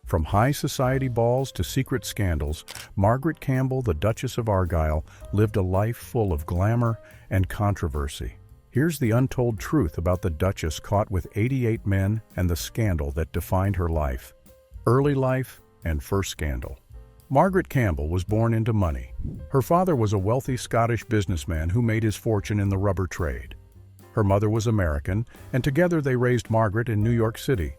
From high society balls to secret scandals, Margaret Campbell, the Duchess of Argyll, lived a life full of glamour and controversy. Here's the untold truth about the Duchess caught with 88 men and the scandal that defined her life. Early life and first scandal. Margaret Campbell was born into money. Her father was a wealthy Scottish businessman who made his fortune in the rubber trade. Her mother was American, and together they raised Margaret in New York City.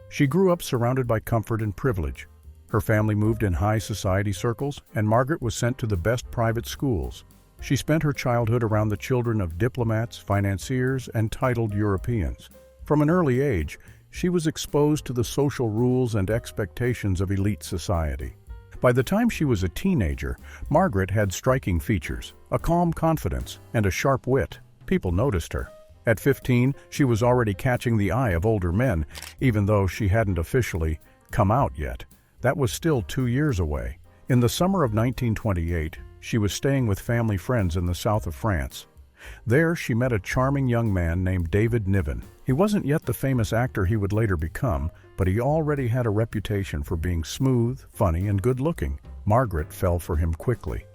She grew up surrounded by comfort and privilege. Her family moved in high society circles, and Margaret was sent to the best private schools. She spent her childhood around the children of diplomats, financiers, and titled Europeans. From an early age, she was exposed to the social rules and expectations of elite society. By the time she was a teenager, Margaret had striking features, a calm confidence, and a sharp wit. People noticed her. At 15, she was already catching the eye of older men, even though she hadn't officially come out yet. That was still 2 years away. In the summer of 1928, she was staying with family friends in the south of France. There, she met a charming young man named David Niven. He wasn't yet the famous actor he would later become, but he already had a reputation for being smooth, funny, and good-looking. Margaret fell for him quickly.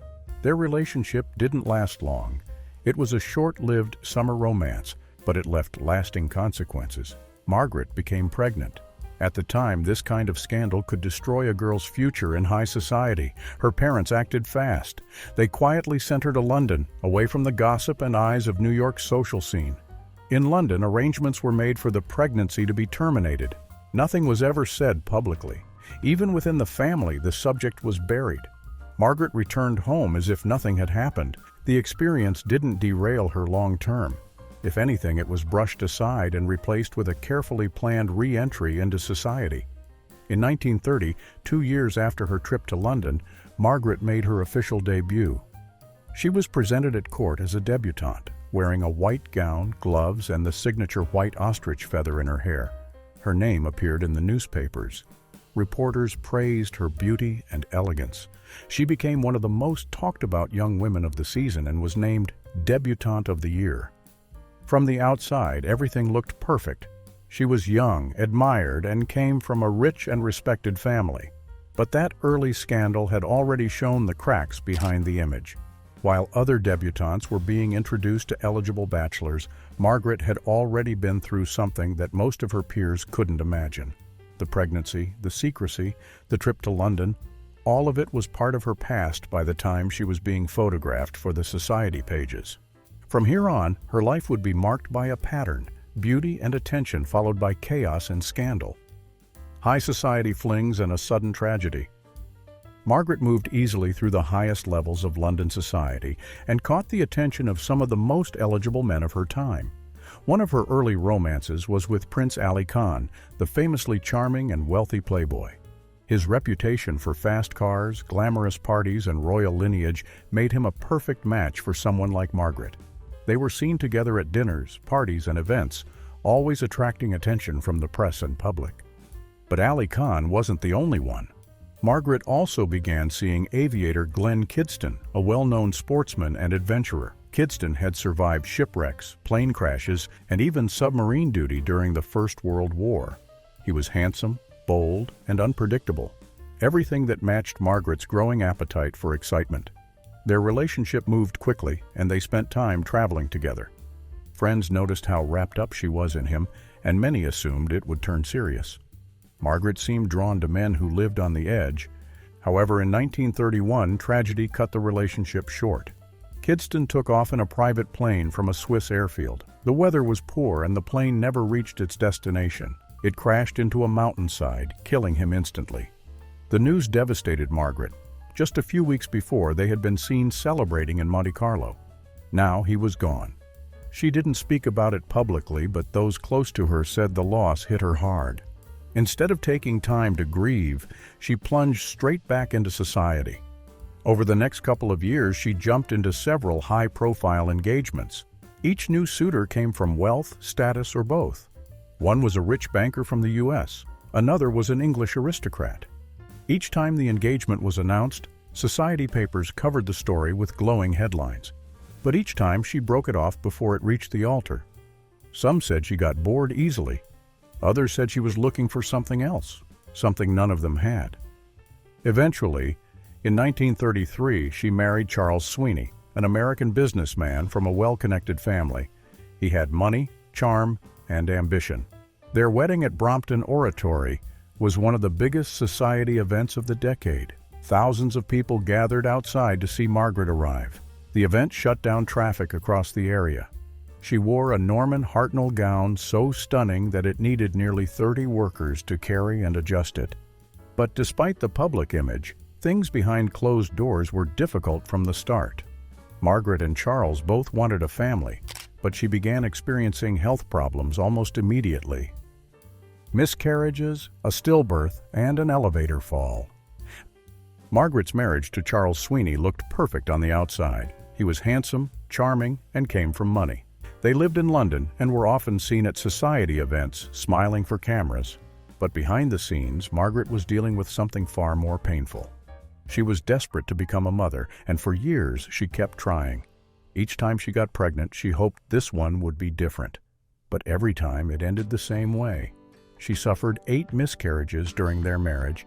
Their relationship didn't last long. It was a short-lived summer romance, but it left lasting consequences. Margaret became pregnant. At the time, this kind of scandal could destroy a girl's future in high society. Her parents acted fast. They quietly sent her to London, away from the gossip and eyes of New York's social scene. In London, arrangements were made for the pregnancy to be terminated. Nothing was ever said publicly. Even within the family, the subject was buried. Margaret returned home as if nothing had happened. The experience didn't derail her long term. If anything, it was brushed aside and replaced with a carefully planned re-entry into society. In 1930, 2 years after her trip to London, Margaret made her official debut. She was presented at court as a debutante, wearing a white gown, gloves, and the signature white ostrich feather in her hair. Her name appeared in the newspapers. Reporters praised her beauty and elegance. She became one of the most talked-about young women of the season and was named Debutante of the Year. From the outside, everything looked perfect. She was young, admired, and came from a rich and respected family. But that early scandal had already shown the cracks behind the image. While other debutantes were being introduced to eligible bachelors, Margaret had already been through something that most of her peers couldn't imagine. The pregnancy, the secrecy, the trip to London, all of it was part of her past by the time she was being photographed for the society pages. From here on, her life would be marked by a pattern, beauty and attention followed by chaos and scandal. High society flings and a sudden tragedy. Margaret moved easily through the highest levels of London society and caught the attention of some of the most eligible men of her time. One of her early romances was with Prince Ali Khan, the famously charming and wealthy playboy. His reputation for fast cars, glamorous parties, and royal lineage made him a perfect match for someone like Margaret. They were seen together at dinners, parties, and events, always attracting attention from the press and public. But Ali Khan wasn't the only one. Margaret also began seeing aviator Glenn Kidston, a well-known sportsman and adventurer. Kidston had survived shipwrecks, plane crashes, and even submarine duty during the First World War. He was handsome, bold, and unpredictable. Everything that matched Margaret's growing appetite for excitement. Their relationship moved quickly, and they spent time traveling together. Friends noticed how wrapped up she was in him, and many assumed it would turn serious. Margaret seemed drawn to men who lived on the edge. However, in 1931, tragedy cut the relationship short. Kidston took off in a private plane from a Swiss airfield. The weather was poor, and the plane never reached its destination. It crashed into a mountainside, killing him instantly. The news devastated Margaret. Just a few weeks before, they had been seen celebrating in Monte Carlo. Now he was gone. She didn't speak about it publicly, but those close to her said the loss hit her hard. Instead of taking time to grieve, she plunged straight back into society. Over the next couple of years, she jumped into several high-profile engagements. Each new suitor came from wealth, status, or both. One was a rich banker from the U.S. Another was an English aristocrat. Each time the engagement was announced, society papers covered the story with glowing headlines. But each time she broke it off before it reached the altar. Some said she got bored easily. Others said she was looking for something else. something none of them had. Eventually, in 1933, she married Charles Sweeney, an American businessman from a well-connected family. He had money, charm, and ambition. Their wedding at Brompton Oratory was one of the biggest society events of the decade. Thousands of people gathered outside to see Margaret arrive. The event shut down traffic across the area. She wore a Norman Hartnell gown so stunning that it needed nearly 30 workers to carry and adjust it. But despite the public image, things behind closed doors were difficult from the start. Margaret and Charles both wanted a family, but she began experiencing health problems almost immediately. Miscarriages, a stillbirth, and an elevator fall. Margaret's marriage to Charles Sweeney looked perfect on the outside. He was handsome, charming, and came from money. They lived in London and were often seen at society events, smiling for cameras. But behind the scenes, Margaret was dealing with something far more painful. She was desperate to become a mother, and for years she kept trying. Each time she got pregnant, she hoped this one would be different. But every time it ended the same way. She suffered 8 miscarriages during their marriage.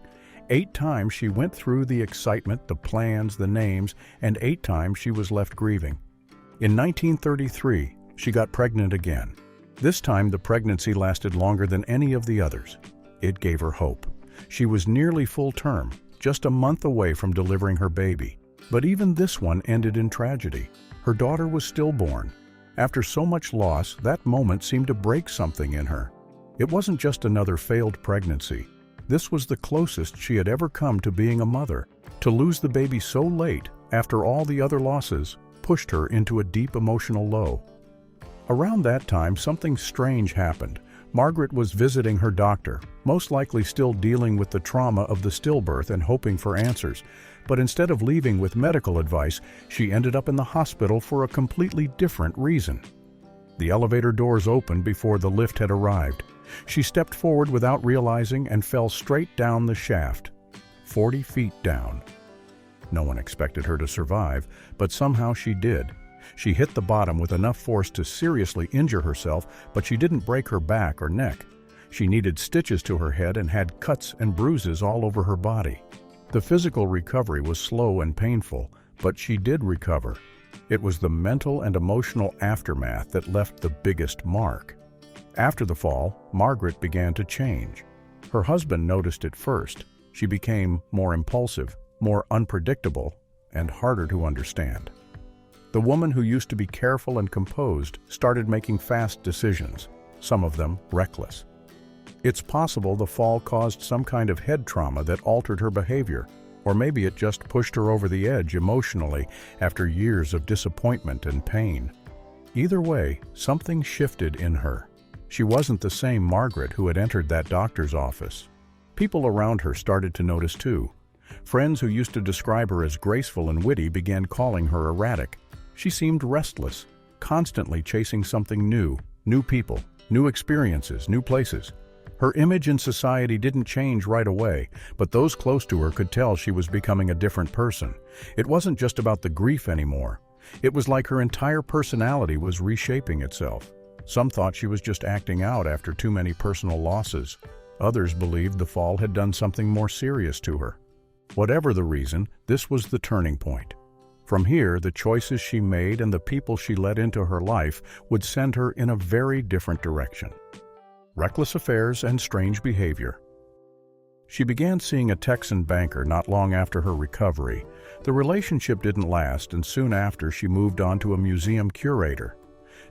8 times she went through the excitement, the plans, the names, and 8 times she was left grieving. In 1933, she got pregnant again. This time the pregnancy lasted longer than any of the others. It gave her hope. She was nearly full term, just a month away from delivering her baby. But even this one ended in tragedy. Her daughter was stillborn. After so much loss, that moment seemed to break something in her. It wasn't just another failed pregnancy. This was the closest she had ever come to being a mother. To lose the baby so late, after all the other losses, pushed her into a deep emotional low. Around that time, something strange happened. Margaret was visiting her doctor, most likely still dealing with the trauma of the stillbirth and hoping for answers. But instead of leaving with medical advice, she ended up in the hospital for a completely different reason. The elevator doors opened before the lift had arrived. She stepped forward without realizing and fell straight down the shaft, 40 feet down. No one expected her to survive, but somehow she did. She hit the bottom with enough force to seriously injure herself, but she didn't break her back or neck. She needed stitches to her head and had cuts and bruises all over her body. The physical recovery was slow and painful, but she did recover. It was the mental and emotional aftermath that left the biggest mark. After the fall, Margaret began to change. Her husband noticed it first. She became more impulsive, more unpredictable, and harder to understand. The woman who used to be careful and composed started making fast decisions, some of them reckless. It's possible the fall caused some kind of head trauma that altered her behavior, or maybe it just pushed her over the edge emotionally after years of disappointment and pain. Either way, something shifted in her. She wasn't the same Margaret who had entered that doctor's office. People around her started to notice too. Friends who used to describe her as graceful and witty began calling her erratic. She seemed restless, constantly chasing something new people, new experiences, new places. Her image in society didn't change right away, but those close to her could tell she was becoming a different person. It wasn't just about the grief anymore. It was like her entire personality was reshaping itself. Some thought she was just acting out after too many personal losses. Others believed the fall had done something more serious to her. Whatever the reason, this was the turning point. From here, the choices she made and the people she let into her life would send her in a very different direction. Reckless affairs and strange behavior. She began seeing a Texan banker not long after her recovery. The relationship didn't last, and soon after she moved on to a museum curator.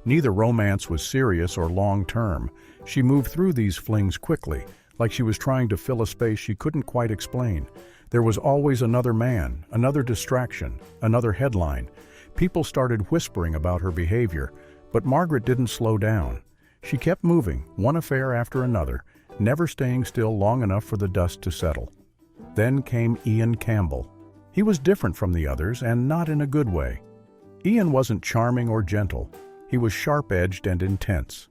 Neither romance was serious or long-term. She moved through these flings quickly, like she was trying to fill a space she couldn't quite explain. There was always another man, another distraction, another headline. People started whispering about her behavior, but Margaret didn't slow down. She kept moving, one affair after another, never staying still long enough for the dust to settle. Then came Ian Campbell. He was different from the others, and not in a good way. Ian wasn't charming or gentle. He was sharp-edged and intense.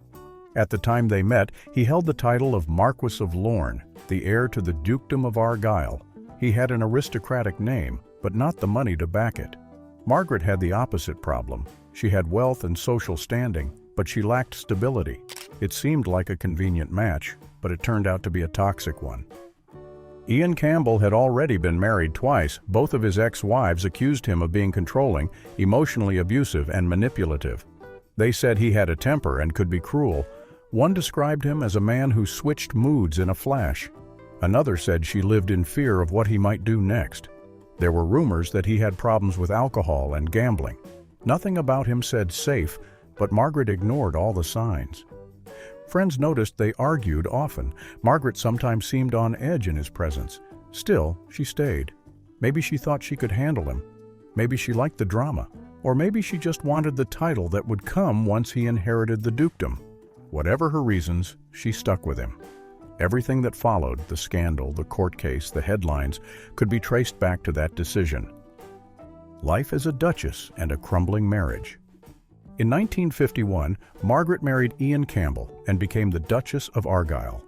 At the time they met, he held the title of Marquis of Lorne, the heir to the Dukedom of Argyll. He had an aristocratic name, but not the money to back it. Margaret had the opposite problem. She had wealth and social standing, but she lacked stability. It seemed like a convenient match, but it turned out to be a toxic one. Ian Campbell had already been married twice. Both of his ex-wives accused him of being controlling, emotionally abusive, and manipulative. They said he had a temper and could be cruel. One described him as a man who switched moods in a flash. Another said she lived in fear of what he might do next. There were rumors that he had problems with alcohol and gambling. Nothing about him said safe, but Margaret ignored all the signs. Friends noticed they argued often. Margaret sometimes seemed on edge in his presence. Still, she stayed. Maybe she thought she could handle him. Maybe she liked the drama. Or maybe she just wanted the title that would come once he inherited the dukedom. Whatever her reasons, she stuck with him. Everything that followed, the scandal, the court case, the headlines, could be traced back to that decision. Life as a duchess and a crumbling marriage. In 1951, Margaret married Ian Campbell and became the Duchess of Argyll.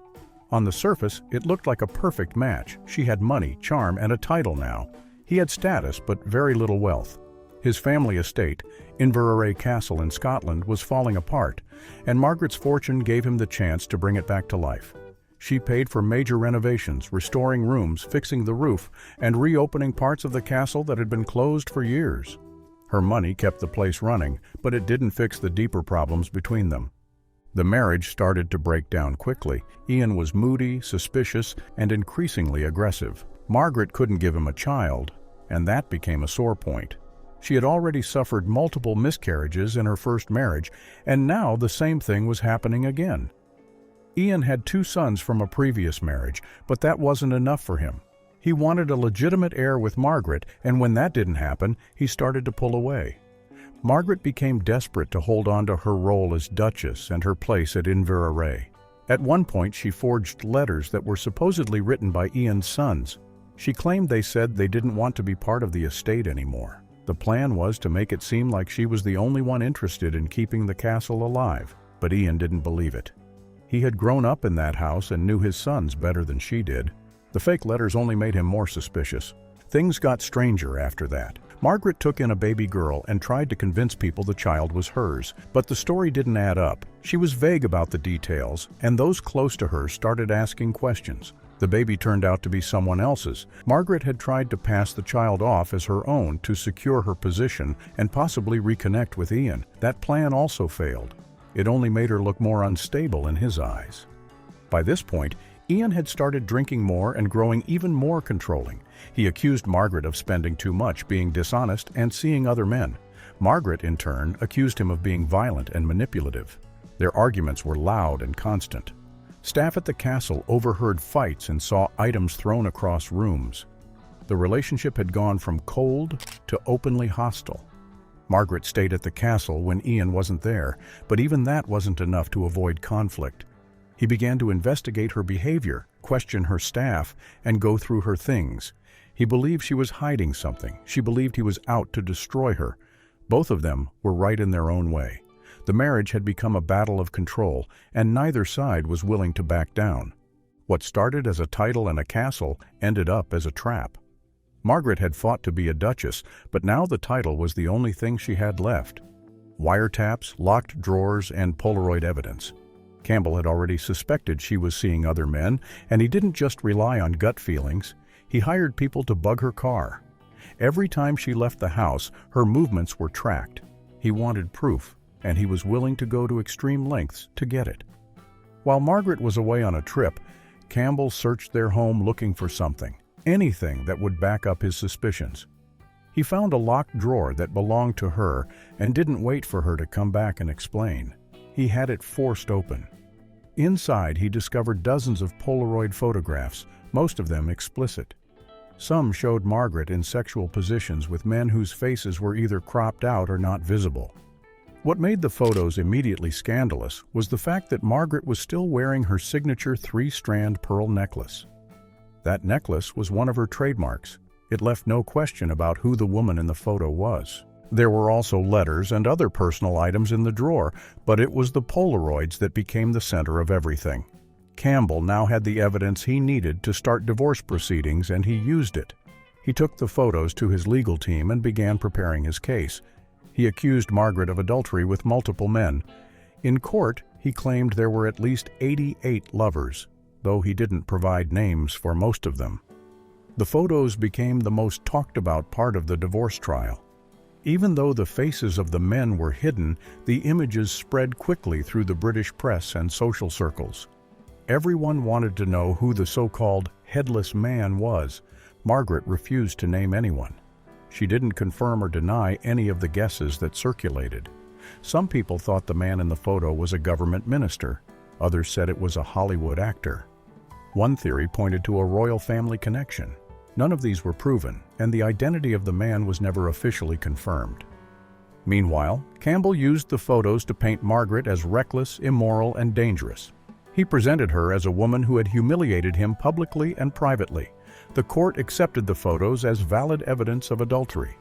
On the surface, it looked like a perfect match. She had money, charm, and a title now. He had status, but very little wealth. His family estate, Inverary Castle in Scotland, was falling apart, and Margaret's fortune gave him the chance to bring it back to life. She paid for major renovations, restoring rooms, fixing the roof, and reopening parts of the castle that had been closed for years. Her money kept the place running, but it didn't fix the deeper problems between them. The marriage started to break down quickly. Ian was moody, suspicious, and increasingly aggressive. Margaret couldn't give him a child, and that became a sore point. She had already suffered multiple miscarriages in her first marriage, and now the same thing was happening again. Ian had 2 sons from a previous marriage, but that wasn't enough for him. He wanted a legitimate heir with Margaret, and when that didn't happen, he started to pull away. Margaret became desperate to hold on to her role as Duchess and her place at Inverary. At one point, she forged letters that were supposedly written by Ian's sons. She claimed they said they didn't want to be part of the estate anymore. The plan was to make it seem like she was the only one interested in keeping the castle alive, but Ian didn't believe it. He had grown up in that house and knew his sons better than she did. The fake letters only made him more suspicious. Things got stranger after that. Margaret took in a baby girl and tried to convince people the child was hers, but the story didn't add up. She was vague about the details, and those close to her started asking questions. The baby turned out to be someone else's. Margaret had tried to pass the child off as her own to secure her position and possibly reconnect with Ian. That plan also failed. It only made her look more unstable in his eyes. By this point, Ian had started drinking more and growing even more controlling. He accused Margaret of spending too much, being dishonest, and seeing other men. Margaret, in turn, accused him of being violent and manipulative. Their arguments were loud and constant. Staff at the castle overheard fights and saw items thrown across rooms. The relationship had gone from cold to openly hostile. Margaret stayed at the castle when Ian wasn't there, but even that wasn't enough to avoid conflict. He began to investigate her behavior, question her staff, and go through her things. He believed she was hiding something. She believed he was out to destroy her. Both of them were right in their own way. The marriage had become a battle of control, and neither side was willing to back down. What started as a title and a castle ended up as a trap. Margaret had fought to be a duchess, but now the title was the only thing she had left. Wiretaps, locked drawers, and Polaroid evidence. Campbell had already suspected she was seeing other men, and he didn't just rely on gut feelings. He hired people to bug her car. Every time she left the house, her movements were tracked. He wanted proof, and he was willing to go to extreme lengths to get it. While Margaret was away on a trip, Campbell searched their home looking for something, anything that would back up his suspicions. He found a locked drawer that belonged to her and didn't wait for her to come back and explain. He had it forced open. Inside, he discovered dozens of Polaroid photographs, most of them explicit. Some showed Margaret in sexual positions with men whose faces were either cropped out or not visible. What made the photos immediately scandalous was the fact that Margaret was still wearing her signature 3-strand pearl necklace. That necklace was one of her trademarks. It left no question about who the woman in the photo was. There were also letters and other personal items in the drawer, but it was the Polaroids that became the center of everything. Campbell now had the evidence he needed to start divorce proceedings, and he used it. He took the photos to his legal team and began preparing his case. He accused Margaret of adultery with multiple men. In court, he claimed there were at least 88 lovers, though he didn't provide names for most of them. The photos became the most talked about part of the divorce trial. Even though the faces of the men were hidden, the images spread quickly through the British press and social circles. Everyone wanted to know who the so-called headless man was. Margaret refused to name anyone. She didn't confirm or deny any of the guesses that circulated. Some people thought the man in the photo was a government minister. Others said it was a Hollywood actor. One theory pointed to a royal family connection. None of these were proven, and the identity of the man was never officially confirmed. Meanwhile, Campbell used the photos to paint Margaret as reckless, immoral, and dangerous. He presented her as a woman who had humiliated him publicly and privately. The court accepted the photos as valid evidence of adultery.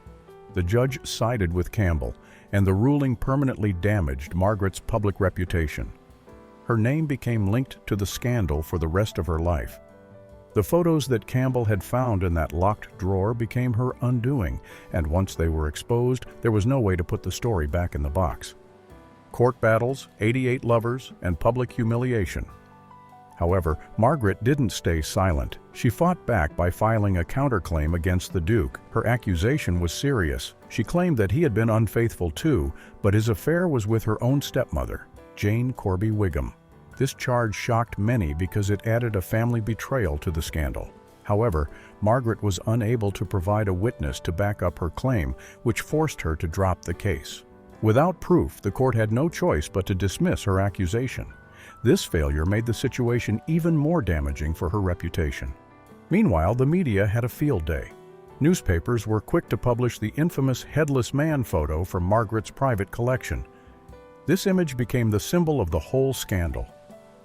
The judge sided with Campbell, and the ruling permanently damaged Margaret's public reputation. Her name became linked to the scandal for the rest of her life. The photos that Campbell had found in that locked drawer became her undoing, and once they were exposed, there was no way to put the story back in the box. Court battles, 88 lovers, and public humiliation. However, Margaret didn't stay silent. She fought back by filing a counterclaim against the Duke. Her accusation was serious. She claimed that he had been unfaithful too, but his affair was with her own stepmother, Jane Corby Wigham. This charge shocked many because it added a family betrayal to the scandal. However, Margaret was unable to provide a witness to back up her claim, which forced her to drop the case. Without proof, the court had no choice but to dismiss her accusation. This failure made the situation even more damaging for her reputation. Meanwhile, the media had a field day. Newspapers were quick to publish the infamous headless man photo from Margaret's private collection. This image became the symbol of the whole scandal.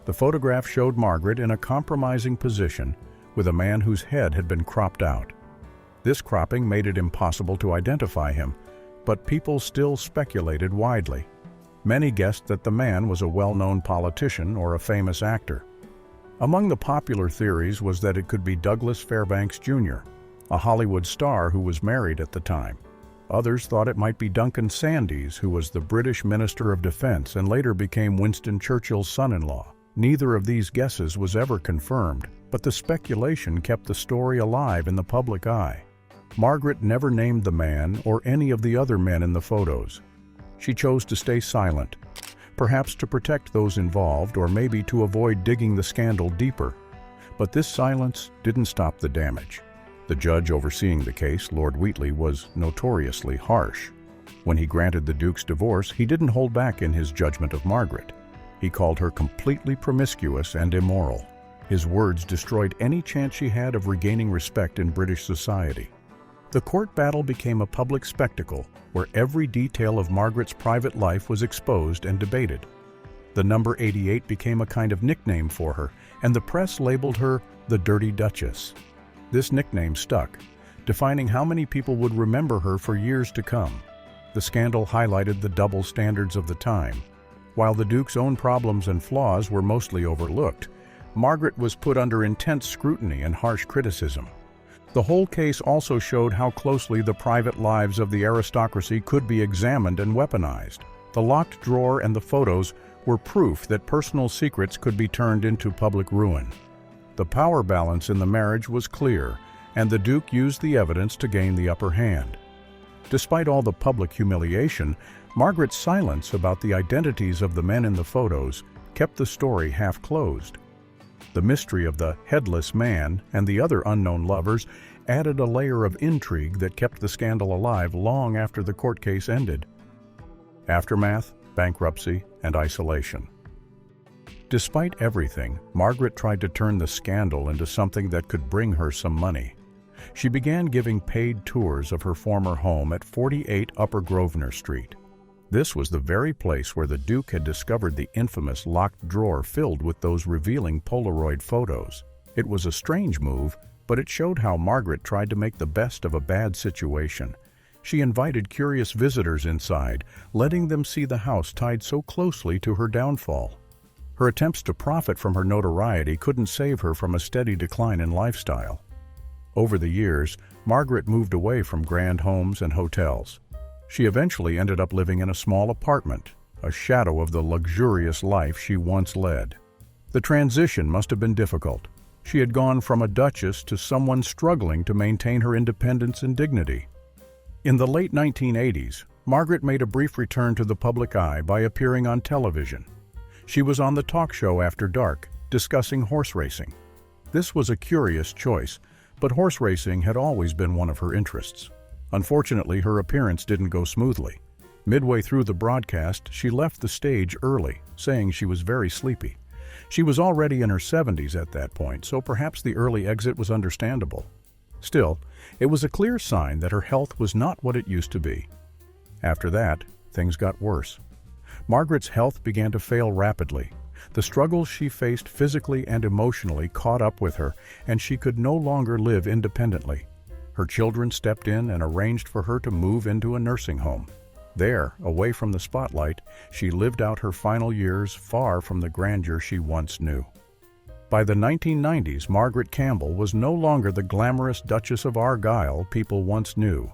The photograph showed Margaret in a compromising position with a man whose head had been cropped out. This cropping made it impossible to identify him, but people still speculated widely. Many guessed that the man was a well-known politician or a famous actor. Among the popular theories was that it could be Douglas Fairbanks Jr., a Hollywood star who was married at the time. Others thought it might be Duncan Sandys, who was the British Minister of Defense and later became Winston Churchill's son-in-law. Neither of these guesses was ever confirmed, but the speculation kept the story alive in the public eye. Margaret never named the man or any of the other men in the photos. She chose to stay silent, perhaps to protect those involved or maybe to avoid digging the scandal deeper. But this silence didn't stop the damage. The judge overseeing the case, Lord Wheatley, was notoriously harsh. When he granted the Duke's divorce, he didn't hold back in his judgment of Margaret. He called her completely promiscuous and immoral. His words destroyed any chance she had of regaining respect in British society. The court battle became a public spectacle where every detail of Margaret's private life was exposed and debated. The number 88 became a kind of nickname for her, and the press labeled her the Dirty Duchess. This nickname stuck, defining how many people would remember her for years to come. The scandal highlighted the double standards of the time. While the Duke's own problems and flaws were mostly overlooked, Margaret was put under intense scrutiny and harsh criticism. The whole case also showed how closely the private lives of the aristocracy could be examined and weaponized. The locked drawer and the photos were proof that personal secrets could be turned into public ruin. The power balance in the marriage was clear, and the Duke used the evidence to gain the upper hand. Despite all the public humiliation, Margaret's silence about the identities of the men in the photos kept the story half closed. The mystery of the headless man and the other unknown lovers added a layer of intrigue that kept the scandal alive long after the court case ended. Aftermath, bankruptcy, and isolation. Despite everything, Margaret tried to turn the scandal into something that could bring her some money. She began giving paid tours of her former home at 48 Upper Grosvenor Street. This was the very place where the Duke had discovered the infamous locked drawer filled with those revealing Polaroid photos. It was a strange move, but it showed how Margaret tried to make the best of a bad situation. She invited curious visitors inside, letting them see the house tied so closely to her downfall. Her attempts to profit from her notoriety couldn't save her from a steady decline in lifestyle. Over the years, Margaret moved away from grand homes and hotels. She eventually ended up living in a small apartment, a shadow of the luxurious life she once led. The transition must have been difficult. She had gone from a duchess to someone struggling to maintain her independence and dignity. In the late 1980s, Margaret made a brief return to the public eye by appearing on television. She was on the talk show After Dark, discussing horse racing. This was a curious choice, but horse racing had always been one of her interests. Unfortunately, her appearance didn't go smoothly. Midway through the broadcast, she left the stage early, saying she was very sleepy. She was already in her 70s at that point, so perhaps the early exit was understandable. Still, it was a clear sign that her health was not what it used to be. After that, things got worse. Margaret's health began to fail rapidly. The struggles she faced physically and emotionally caught up with her, and she could no longer live independently. Her children stepped in and arranged for her to move into a nursing home. There, away from the spotlight, she lived out her final years far from the grandeur she once knew. By the 1990s, Margaret Campbell was no longer the glamorous Duchess of Argyll people once knew.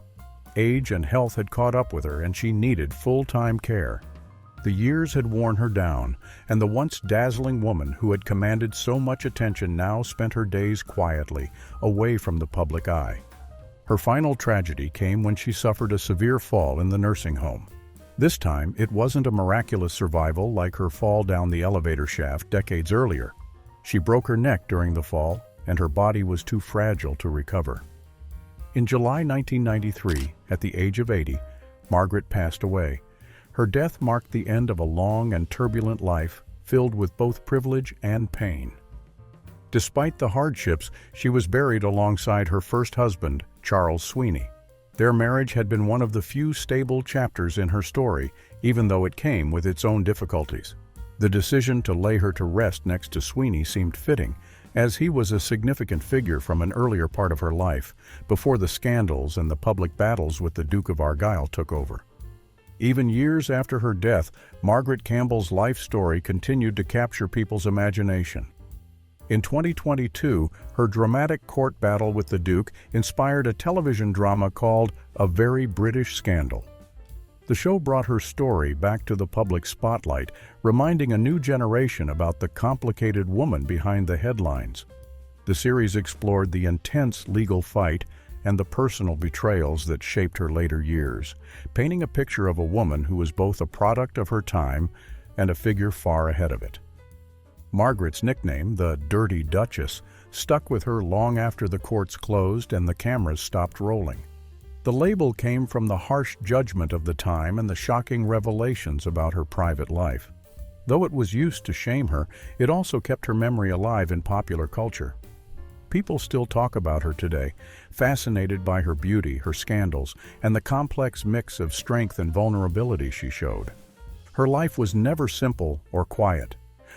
Age and health had caught up with her, and she needed full-time care. The years had worn her down, and the once dazzling woman who had commanded so much attention now spent her days quietly, away from the public eye. Her final tragedy came when she suffered a severe fall in the nursing home. This time, it wasn't a miraculous survival like her fall down the elevator shaft decades earlier. She broke her neck during the fall, and her body was too fragile to recover. In July 1993, at the age of 80, Margaret passed away. Her death marked the end of a long and turbulent life, filled with both privilege and pain. Despite the hardships, she was buried alongside her first husband, Charles Sweeney. Their marriage had been one of the few stable chapters in her story, even though it came with its own difficulties. The decision to lay her to rest next to Sweeney seemed fitting, as he was a significant figure from an earlier part of her life, before the scandals and the public battles with the Duke of Argyll took over. Even years after her death, Margaret Campbell's life story continued to capture people's imagination. In 2022, her dramatic court battle with the Duke inspired a television drama called A Very British Scandal. The show brought her story back to the public spotlight, reminding a new generation about the complicated woman behind the headlines. The series explored the intense legal fight and the personal betrayals that shaped her later years, painting a picture of a woman who was both a product of her time and a figure far ahead of it. Margaret's nickname, the Dirty Duchess, stuck with her long after the courts closed and the cameras stopped rolling. The label came from the harsh judgment of the time and the shocking revelations about her private life. Though it was used to shame her, it also kept her memory alive in popular culture. People still talk about her today, fascinated by her beauty, her scandals, and the complex mix of strength and vulnerability she showed. Her life was never simple or quiet.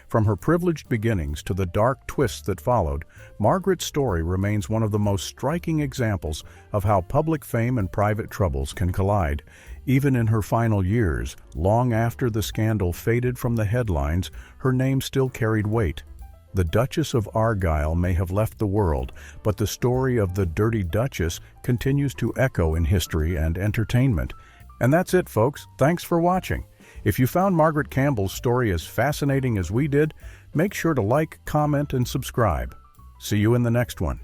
From her privileged beginnings to the dark twists that followed, Margaret's story remains one of the most striking examples of how public fame and private troubles can collide. Even in her final years, long after the scandal faded from the headlines, her name still carried weight. The Duchess of Argyll may have left the world, but the story of the Dirty Duchess continues to echo in history and entertainment. And that's it, folks. Thanks for watching. If you found Margaret Campbell's story as fascinating as we did, make sure to like, comment, and subscribe. See you in the next one.